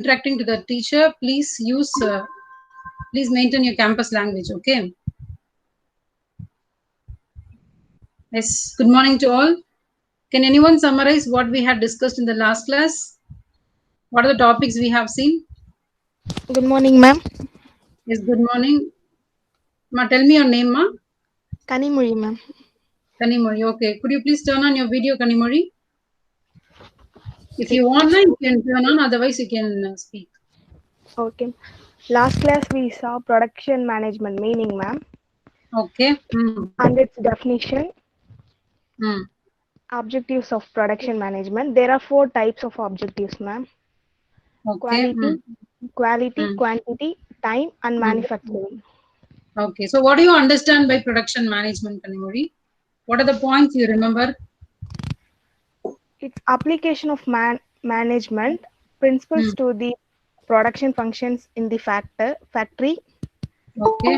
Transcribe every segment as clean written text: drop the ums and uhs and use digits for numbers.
interacting to the teacher, please please maintain your campus language, okay? Yes, good morning to all. Can anyone summarize what we had discussed in the last class? What are the topics we have seen? Good morning, ma'am. Yes, good morning. Ma, tell me your name, ma. Kanimuri, ma'am. Kanimori, okay. Could you please turn on your video, Kanimori? If Let you me want, show. you can turn on, otherwise you can speak. Okay. Last class we saw production management meaning, ma'am, Okay. and its definition, Hmm. objectives of production management. There are four types of objectives, ma'am: Okay. quality, quality, Hmm. quantity, time, and Hmm. manufacturing. Okay. So, what do you understand by production management, Kanimori? What are the points you remember? Its application of management principles Hmm. to the production functions in the factory. Okay.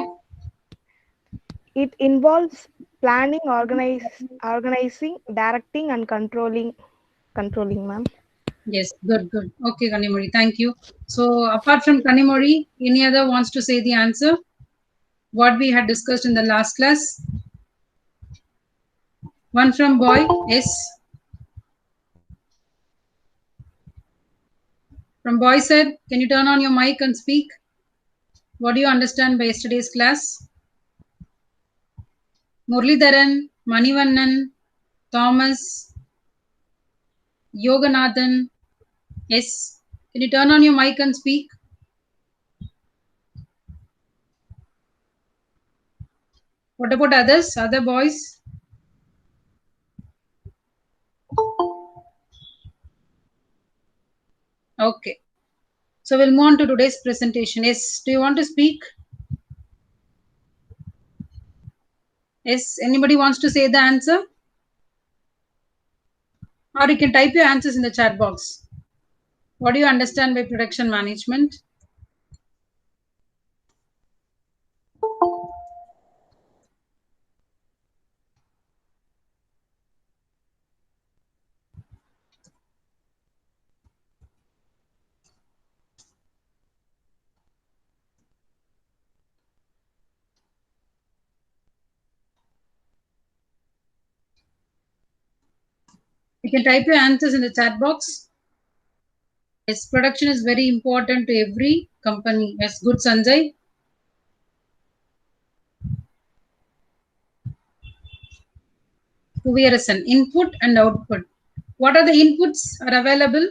It involves planning, organizing, directing, and controlling, ma'am. Yes. Good. Good. Okay, Kanimori. Thank you. So, apart from Kanimori, any other wants to say the answer? What we had discussed in the last class? One from boy. Yes. From boy said, can you turn on your mic and speak? What do you understand by yesterday's class? Murlidharan, Manivannan, Thomas, Yoganathan. Yes. Can you turn on your mic and speak? What about others? Other boys? Okay. So we'll move on to today's presentation. Yes. Do you want to speak? Yes. Anybody wants to say the answer? Or you can type your answers in the chat box. What do you understand by production management? You can type your answers in the chat box. Yes, production is very important to every company. Yes, good Sanjay. Kuviyarasan, input and output. What are the inputs are available?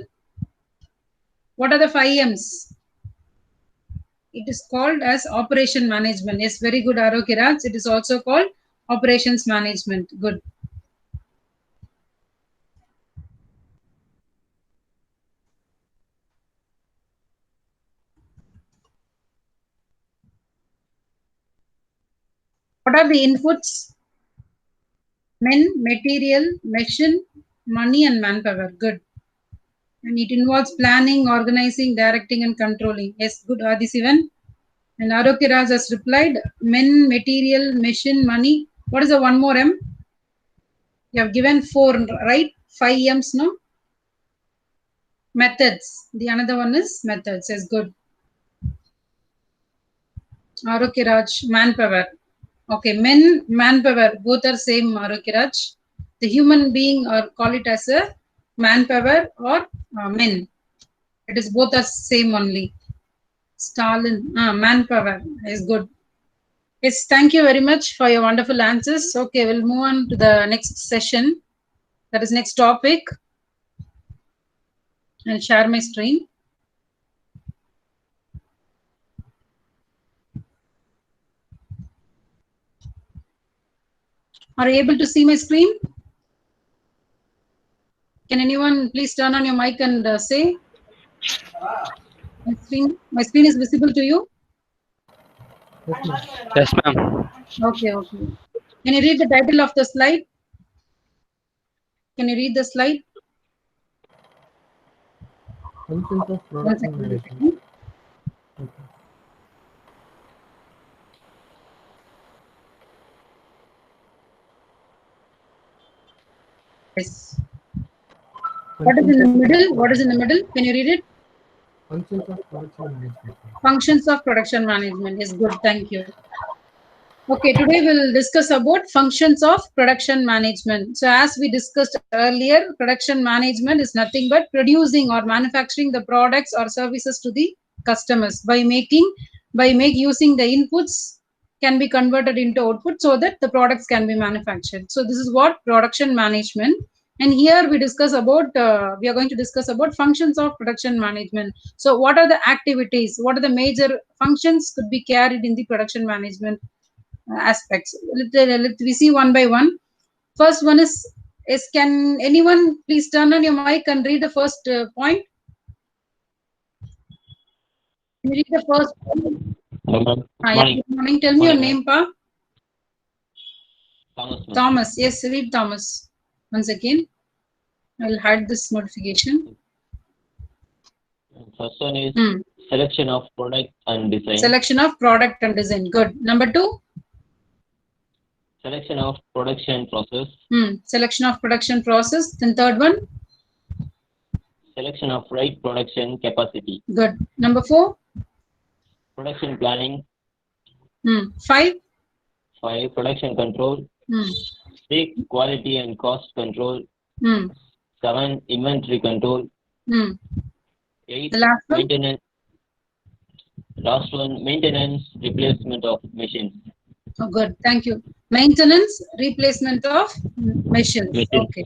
What are the 5 M's? It is called as operation management. Yes, very good, Arokiraj. It is also called operations management. Good. What are the inputs? Men, material, machine, money, and manpower. Good. And it involves planning, organizing, directing, and controlling. Yes, good, Adisivan. And Arokiraj has replied, men, material, machine, money. What is the one more M? You have given 4, right? 5 M's, no? Methods. The another one is methods. Yes, good. Arokiraj, manpower. Okay, men, manpower, both are same, Arokiraj. The human being, or call it as a manpower or men. It is both are same only. Stalin, manpower is good. Yes, thank you very much for your wonderful answers. Okay, we'll move on to the next session. That is next topic. I'll share my screen. Are you able to see my screen? Can anyone please turn on your mic and say? My screen is visible to you? Yes, ma'am. Okay, okay. Can you read the title of the slide? Can you read the slide? Functions of One production second. management. Okay. Yes. What is Functions in the of middle? What is in the middle? Can you read it? Functions of production management. Functions of production management is good. Thank you. Okay, today we'll discuss about functions of production management. So as we discussed earlier, production management is nothing but producing or manufacturing the products or services to the customers by using the inputs can be converted into output so that the products can be manufactured. So this is what production management. And here we discuss about, we are going to discuss about functions of production management. So what are the activities? What are the major functions could be carried in the production management aspects? Let we see one by one. First one is can anyone please turn on your mic and read the first point? Can you read the first point? Good morning. Tell me your name, Pa. Thomas. Yes, read Thomas. Once again, I'll hide this notification. First one is selection of product and design. Selection of product and design. Good. Number 2. Selection of production process. Selection of production process. Then third one. Selection of right production capacity. Good. Number 4. Production planning. 5. Production control. 6. Quality and cost control. 7. Inventory control. 8. The last one. Maintenance. Last one, maintenance, replacement of machines. Oh, good. Thank you. Maintenance, replacement of machines. Okay.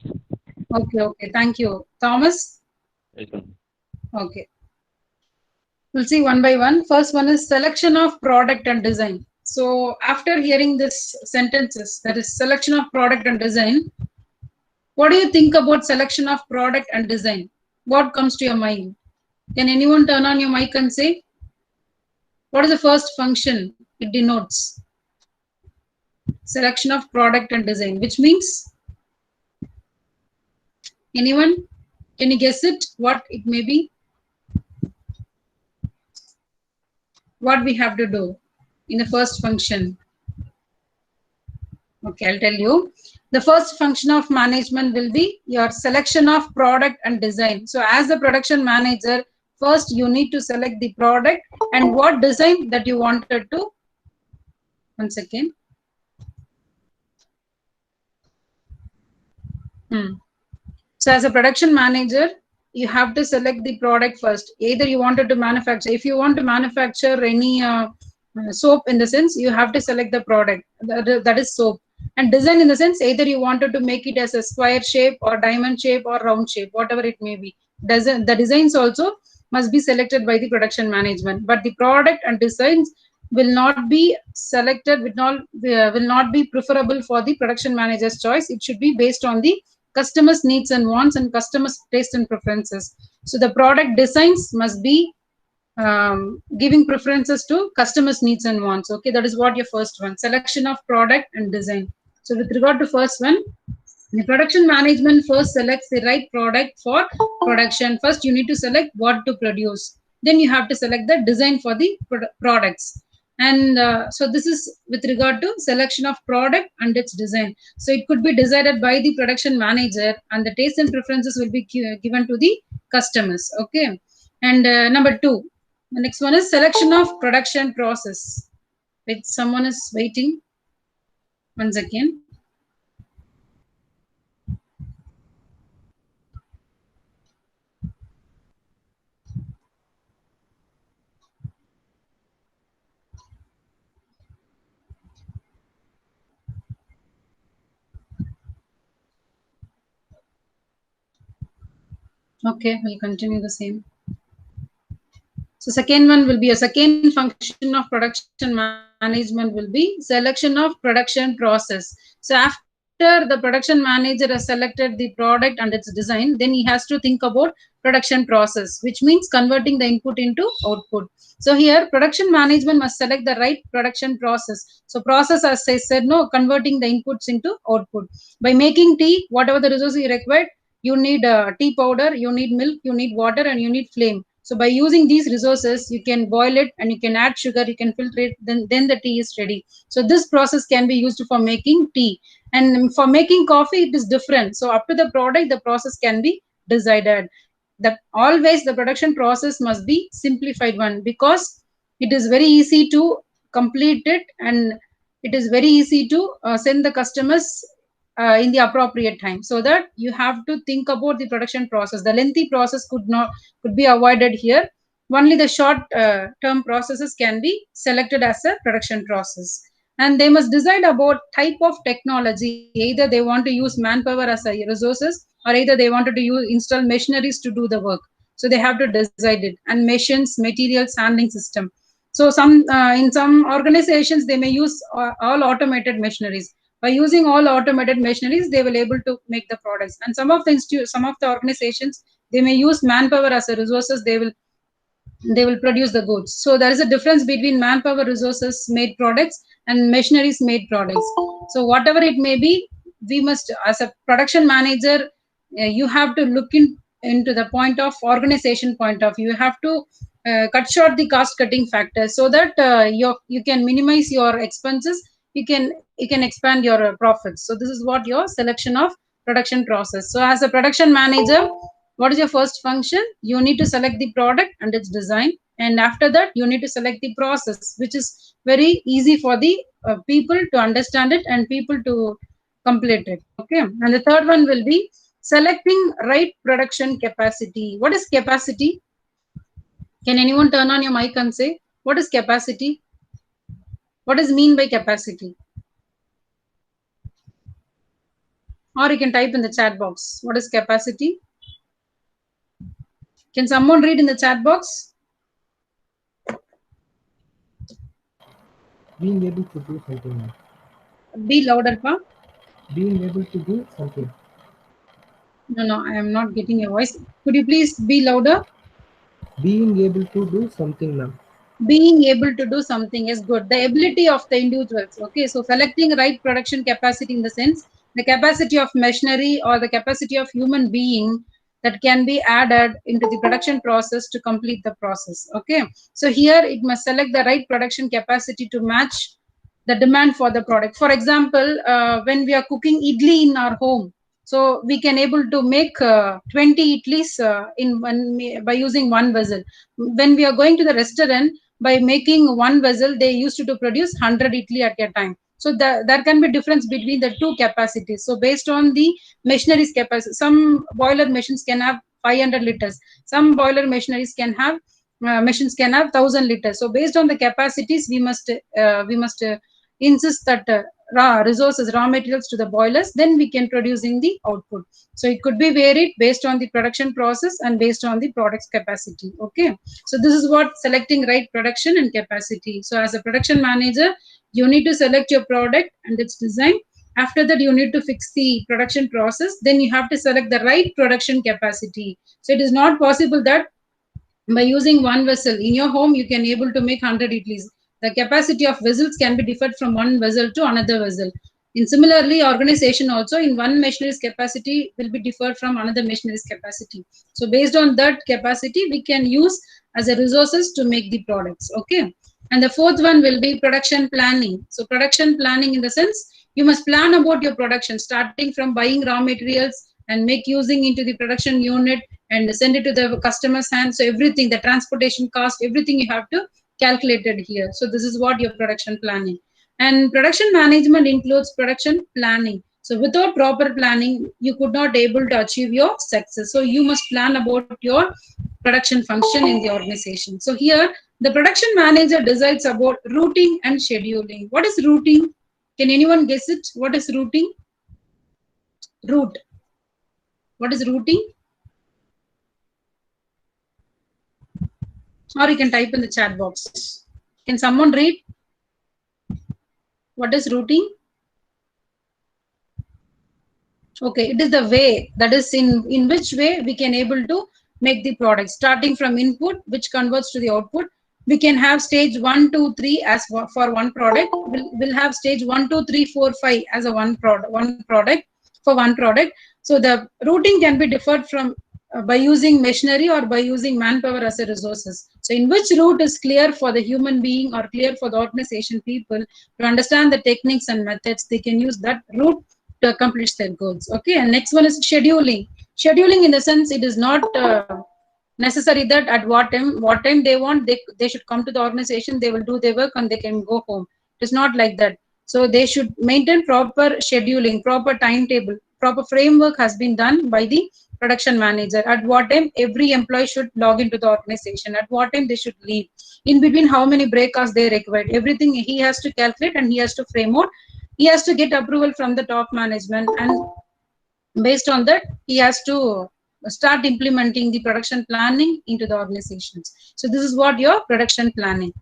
Okay. Thank you. Thomas? Welcome. Okay. We'll see one by one. First one is selection of product and design. So after hearing this sentences, that is selection of product and design, what do you think about selection of product and design? What comes to your mind? Can anyone turn on your mic and say, what is the first function it denotes? Selection of product and design, which means, anyone? Can you guess it? What it may be? What we have to do in the first function? Okay, I'll tell you. The first function of management will be your selection of product and design. So as the production manager, first you need to select the product and what design that you wanted to. One second. So as a production manager, you have to select the product first. Either you wanted to manufacture, if you want to manufacture any soap in the sense, you have to select the product, that is soap. And design in the sense, either you wanted to make it as a square shape or diamond shape or round shape, whatever it may be. The designs also must be selected by the production management, but the product and designs will not be selected, will not be preferable for the production manager's choice. It should be based on the customer's needs and wants and customer's taste and preferences. So the product designs must be giving preferences to customers' needs and wants. Okay, that is what your first one, selection of product and design. So with regard to first one, the production management first selects the right product for production. First, you need to select what to produce. Then you have to select the design for the products. And so this is with regard to selection of product and its design. So it could be decided by the production manager and the taste and preferences will be given to the customers. Okay. And number 2, the next one is selection of production process. Wait, someone is waiting. Once again. Okay, we'll continue the same. So second one will be a second function of production management will be selection of production process. So after the production manager has selected the product and its design, then he has to think about production process, which means converting the input into output. So here production management must select the right production process. So process, as I said, converting the inputs into output. By making tea, whatever the resources you require, you need tea powder, you need milk, you need water, and you need flame. So by using these resources, you can boil it and you can add sugar, you can filter it, then the tea is ready. So this process can be used for making tea. And for making coffee, it is different. So up to the product, the process can be decided. that always the production process must be simplified one, because it is very easy to complete it, and it is very easy to send the customers in the appropriate time. So that you have to think about the production process. The lengthy process could be avoided here. Only the short term processes can be selected as a production process. And they must decide about type of technology. Either they want to use manpower as a resources, or either they wanted to install machineries to do the work. So they have to decide it. And machines, materials, handling system. So in some organizations, they may use all automated machineries. By using all automated machineries, they will able to make the products. And some of the organizations, they may use manpower as a resources. They will produce the goods. So there is a difference between manpower resources made products and machineries made products. So whatever it may be, we must, as a production manager, you have to look into the point of organization point of view. You have to cut short the cost cutting factors, so that you can minimize your expenses. You can expand your profits. So this is what your selection of production process. So as a production manager, what is your first function? You need to select the product and its design, and after that you need to select the process, which is very easy for the people to understand it and people to complete it. Okay. And the third one will be selecting right production capacity. What is capacity? Can anyone turn on your mic and say, what is capacity? What is mean by capacity? Or you can type in the chat box. What is capacity? Can someone read in the chat box? Being able to do something, ma'am. Be louder, pa. Being able to do something. No, I am not getting your voice. Could you please be louder? Being able to do something, ma'am. Being able to do something is good. The ability of the individuals. Okay, so selecting right production capacity in the sense, the capacity of machinery or the capacity of human being that can be added into the production process to complete the process. Okay, so here it must select the right production capacity to match the demand for the product. For example, when we are cooking idli in our home, so we can able to make 20 idlis by using one vessel. When we are going to the restaurant, by making one vessel, they used to produce 100 idli at a time. So there can be difference between the two capacities. So based on the machinery's capacity, some boiler machines can have 500 liters. Some boiler machineries can have machines can have 1000 liters. So based on the capacities, we must insist that raw materials to the boilers, then we can producing the output. So it could be varied based on the production process and based on the product's capacity. Okay, so this is what selecting right production and capacity. So as a production manager, you need to select your product and its design. After that, you need to fix the production process. Then you have to select the right production capacity. So it is not possible that by using one vessel in your home, you can able to make 100 idlis. The capacity of vessels can be differed from one vessel to another vessel. In similarly, organization also, in one machinery's capacity will be differed from another machinery's capacity. So based on that capacity, we can use as a resources to make the products. Okay. And the fourth one will be production planning. So production planning in the sense, you must plan about your production, starting from buying raw materials and make using into the production unit and send it to the customer's hand. So everything, the transportation cost, everything you have to calculate it here. So this is what your production planning. And production management includes production planning. So without proper planning, you could not able to achieve your success. So you must plan about your production function in the organization. So here, the production manager decides about routing and scheduling. What is routing? Can anyone guess it? What is routing? Route. What is routing? Or you can type in the chat box. Can someone read? What is routing? Okay, it is the way, that is in which way we can able to make the product. Starting from input, which converts to the output. We can have stage 1, 2, 3 as for one product. We'll have stage 1, 2, 3, 4, 5 as a one product for one product. So the routing can be differed from by using machinery or by using manpower as a resources. So in which route is clear for the human being or clear for the organization people to understand the techniques and methods, they can use that route to accomplish their goals. Okay, and next one is scheduling. Scheduling in the sense, it is not necessary that at what time they want, they should come to the organization, they will do their work and they can go home. It is not like that. So they should maintain proper scheduling, proper timetable, proper framework has been done by the production manager. At what time every employee should log into the organization, at what time they should leave, in between how many break hours they require, everything he has to calculate and he has to frame out. He has to get approval from the top management, and based on that he has to start implementing the production planning into the organizations. So this is what your production planning.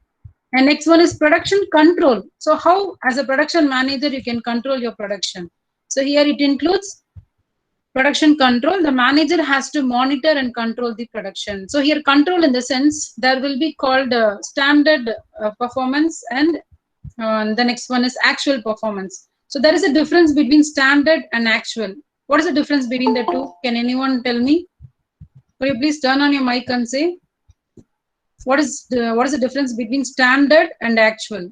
And next one is production control. So how, as a production manager, you can control your production? So here it includes production control. The manager has to monitor and control the production. So here control in the sense, there will be called standard performance, and the next one is actual performance. So there is a difference between standard and actual. What is the difference between the two? Can anyone tell me? Could you please turn on your mic and say what is the difference between standard and actual?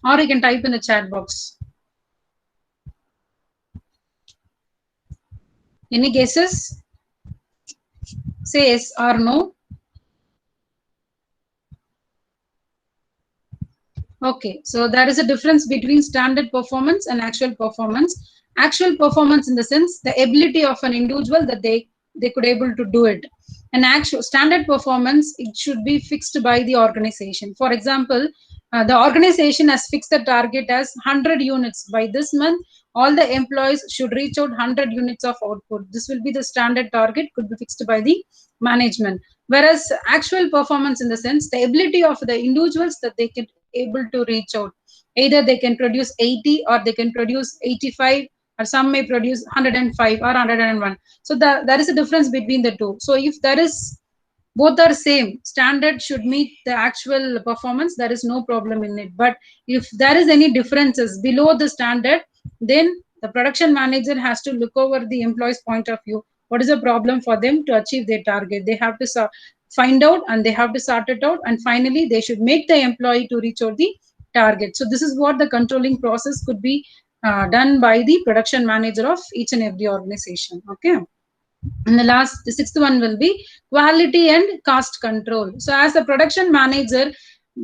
Or you can type in the chat box. Any guesses? Say yes or no. Okay, so there is a difference between standard performance and actual performance. Actual performance in the sense, the ability of an individual that they could able to do it. An actual standard performance, it should be fixed by the organization. For example, the organization has fixed the target as 100 units. By this month, all the employees should reach out 100 units of output. This will be the standard target, could be fixed by the management. Whereas actual performance in the sense, the ability of the individuals that they can able to reach out. Either they can produce 80 or they can produce 85, or some may produce 105 or 101. So there is a difference between the two. So if there is, both are same, standard should meet the actual performance, there is no problem in it. But if there is any differences below the standard, then the production manager has to look over the employee's point of view. What is the problem for them to achieve their target? They have to find out and they have to sort it out, and finally they should make the employee to reach out the target. So this is what the controlling process could be done by the production manager of each and every organization. Okay. And the sixth one will be quality and cost control. So as a production manager,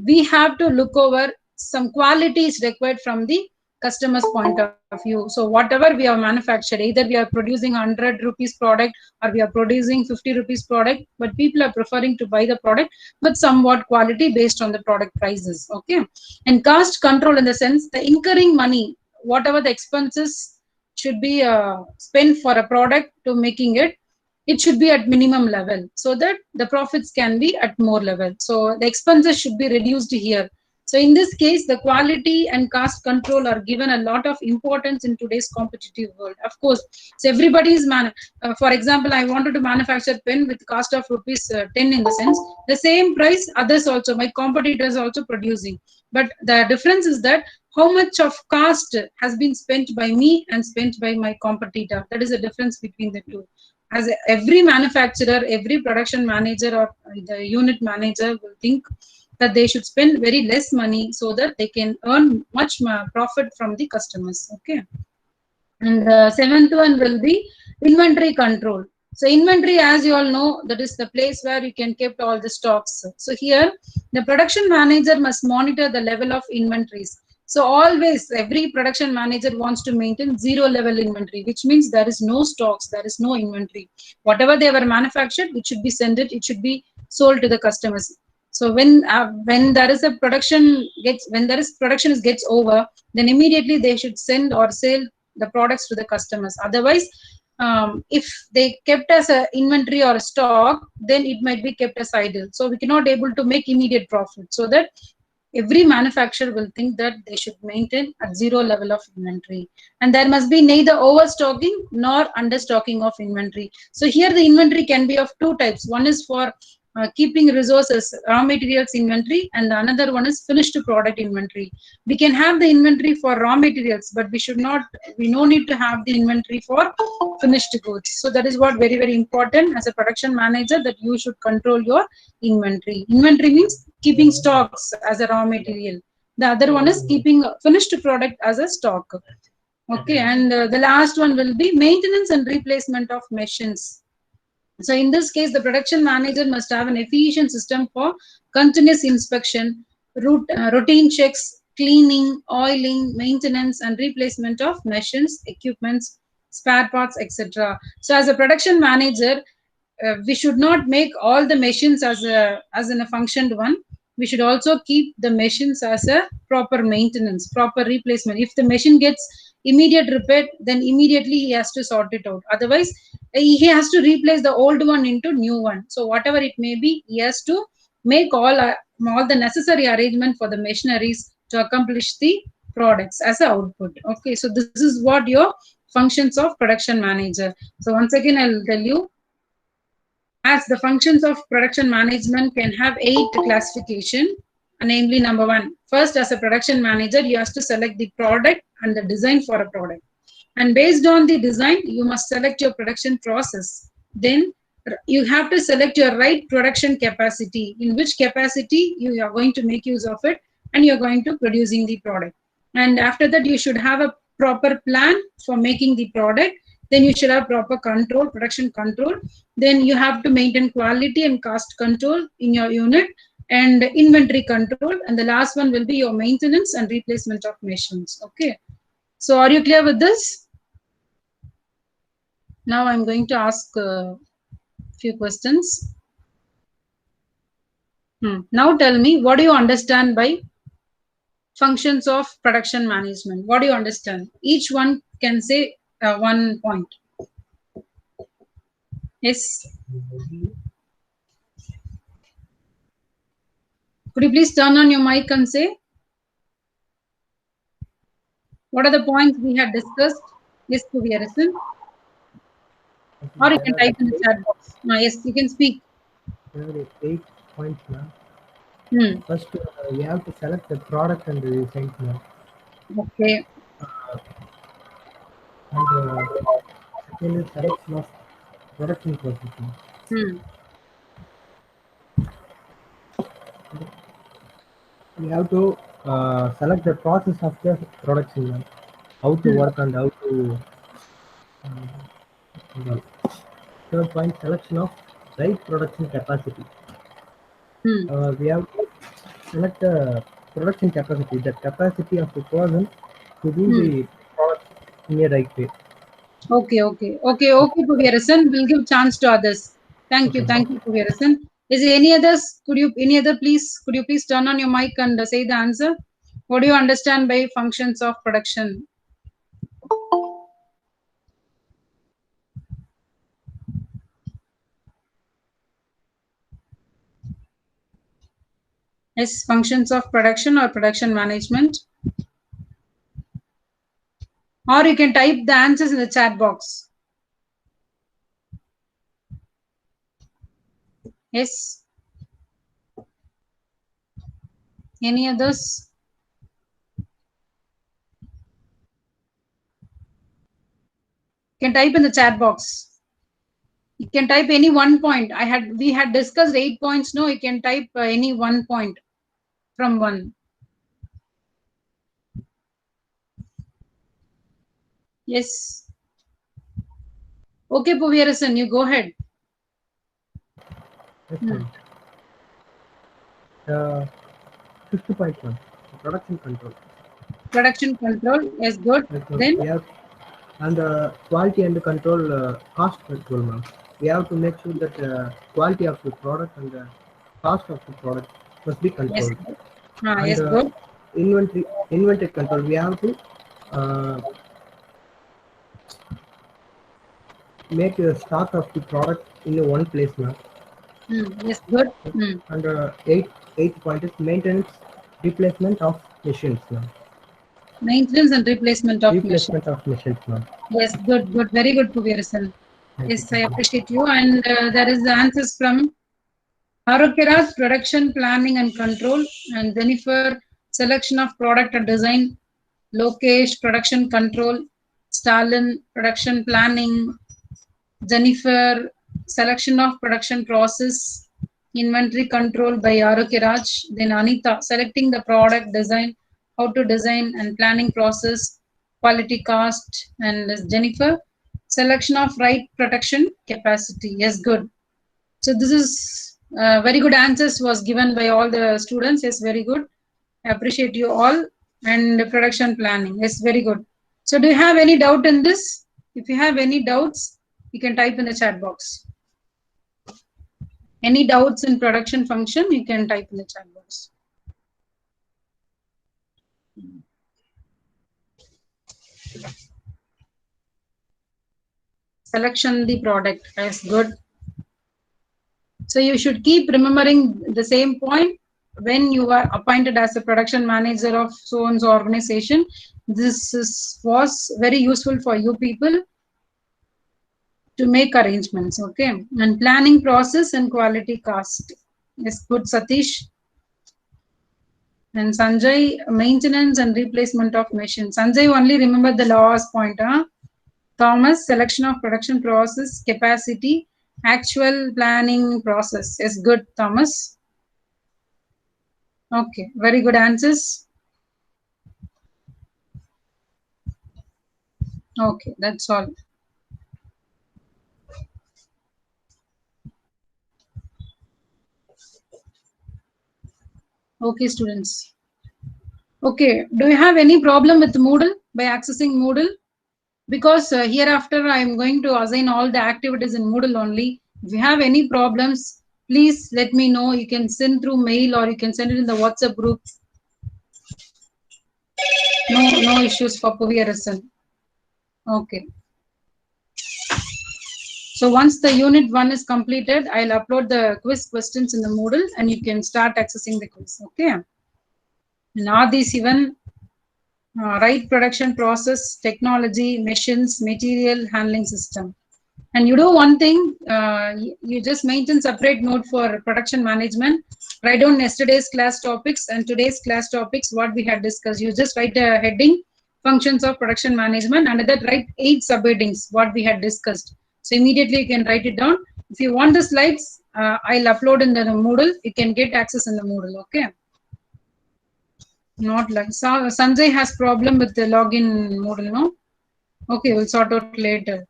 we have to look over some quality is required from the customer's point of view. So whatever we have manufactured, either we are producing 100 rupees product or we are producing 50 rupees product, but people are preferring to buy the product with somewhat quality based on the product prices. Okay. And cost control in the sense, the incurring money, whatever the expenses should be spent for a product to making it should be at minimum level so that the profits can be at more level. So the expenses should be reduced here. So in this case, the quality and cost control are given a lot of importance in today's competitive world. Of course, so everybody is for example, I wanted to manufacture pen with cost of rupees 10 in the sense, the same price others also, my competitors also producing. But the difference is that how much of cost has been spent by me and spent by my competitor. That is the difference between the two. As every manufacturer, every production manager or the unit manager will think that they should spend very less money so that they can earn much more profit from the customers. Okay. And the seventh one will be inventory control. So inventory, as you all know, that is the place where you can keep all the stocks. So here, the production manager must monitor the level of inventories. So always, every production manager wants to maintain zero level inventory, which means there is no stocks, there is no inventory. Whatever they were manufactured, it should be sent it should be sold to the customers. So when there is a production gets over, then immediately they should send or sell the products to the customers. Otherwise, if they kept as a inventory or a stock, then it might be kept as idle. So we cannot able to make immediate profit. So that every manufacturer will think that they should maintain at zero level of inventory, and there must be neither overstocking nor understocking of inventory. So here the inventory can be of two types. One is for keeping resources, raw materials inventory, and another one is finished product inventory. We can have the inventory for raw materials, but we no need to have the inventory for finished goods. So that is what very, very important as a production manager, that you should control your inventory. Inventory means keeping stocks as a raw material. The other one is keeping finished product as a stock. Okay, and the last one will be maintenance and replacement of machines. So in this case, the production manager must have an efficient system for continuous inspection, routine checks, cleaning, oiling, maintenance, and replacement of machines, equipments, spare parts, etc. So as a production manager, we should not make all the machines as in a functioned one. We should also keep the machines as a proper maintenance, proper replacement. If the machine gets immediate repair, then immediately he has to sort it out. Otherwise, he has to replace the old one into new one. So whatever it may be, he has to make all the necessary arrangement for the machineries to accomplish the products as a output. Okay, so this is what your functions of production manager. So once again, I'll tell you, as the functions of production management can have 8 classification, namely number 1, first, as a production manager, you have to select the product and the design for a product. And based on the design, you must select your production process. Then you have to select your right production capacity, in which capacity you are going to make use of it and you're going to producing the product. And after that, you should have a proper plan for making the product. Then you should have proper control, production control. Then you have to maintain quality and cost control in your unit and inventory control. And the last one will be your maintenance and replacement of machines. Okay. So are you clear with this? Now I'm going to ask a few questions. Now tell me, what do you understand by functions of production management? What do you understand? Each one can say 1 point. Yes. Could you please turn on your mic and say, what are the points we had discussed? Yes, Kuviyarasan. Or you can type in the chat box. Yes, you can speak. There are 8 points now. First, we have to select the product and the design now. Okay. And second is selection of production process. We have to select the process of the production, how to work and how to. Third point, selection of right production capacity. We have to select the production capacity, the capacity of the person to do the product in a right way. Okay, Kuviyarasan. We'll give chance to others. Thank you, Kuviyarasan. Is there any others? Could you please turn on your mic and say the answer? What do you understand by functions of production? Yes, functions of production or production management. Or you can type the answers in the chat box. Yes. Any others? You can type in the chat box. You can type any 1 point. We had discussed 8 points. No, you can type any 1 point from 1. Yes. Okay, Kuviyarasan, you go ahead. Fifth point, ma'am. Production control. Production control, yes, good. Then we have, and quality and control, cost control, ma'am. We have to make sure that quality of the product and the cost of the product must be controlled. Yes, yes, good. Inventory control. We have to make a stock of the product in one place, ma'am. Yes, good. And eighth point is maintenance, replacement of machines, ma'am. Maintenance and replacement of machines, ma'am. Yes, good. Very good, Kuviyarasan. Yes, I appreciate you. And there is the answers from Arokyaraj, production planning and control, and Jennifer, selection of product and design, Lokesh, production control, Stalin, production planning, Jennifer, selection of production process, inventory control by Arokyaraj, then Anita, selecting the product design, how to design and planning process, quality cost, and Jennifer, selection of right protection capacity. Yes, good. So this is very good answers was given by all the students. Yes, very good. I appreciate you all. And production planning. Yes, very good. So do you have any doubt in this? If you have any doubts, you can type in the chat box. Any doubts in production function, you can type in the chat box. Selection the product. Yes, good. So you should keep remembering the same point when you are appointed as a production manager of so-and-so organization. This was very useful for you people to make arrangements, okay? And planning process and quality cost. Yes, good, Satish. And Sanjay, maintenance and replacement of machine. Sanjay only remember the last point, huh? Thomas, selection of production process, capacity, actual planning process. Yes, good, Thomas. Okay, very good answers. Okay, that's all. Okay, students. Okay, do you have any problem with Moodle by accessing Moodle? Because hereafter I am going to assign all the activities in Moodle only. If you have any problems, please let me know. You can send through mail or you can send it in the WhatsApp group. No issues for Puviyarasan. Okay. So once the unit 1 is completed, I'll upload the quiz questions in the Moodle and you can start accessing the quiz. Okay. Now these even right production process, technology, machines, material handling system. And you do one thing, you just maintain separate note for production management. Write down yesterday's class topics and today's class topics, what we had discussed. You just write a heading, functions of production management. Under that, write 8 subheadings, what we had discussed. So immediately you can write it down. If you want the slides, I'll upload in the Moodle. You can get access in the Moodle, okay? Not like, so Sanjay has problem with the login Moodle, no? Okay, we'll sort out later.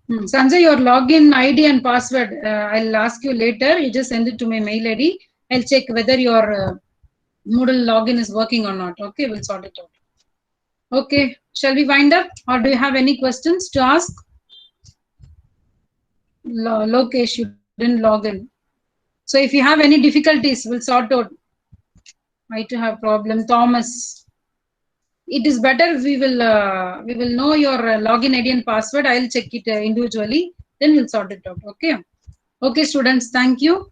Sanjay, your login ID and password, I'll ask you later. You just send it to my mail ID. I'll check whether your Moodle login is working or not. Okay, we'll sort it out. Okay, shall we wind up or do you have any questions to ask? Lokesh, you didn't log in. So if you have any difficulties, we'll sort out. I too have problem. Thomas. It is better we will know your login ID and password. I'll check it individually. Then we'll sort it out. Okay. Okay, students. Thank you.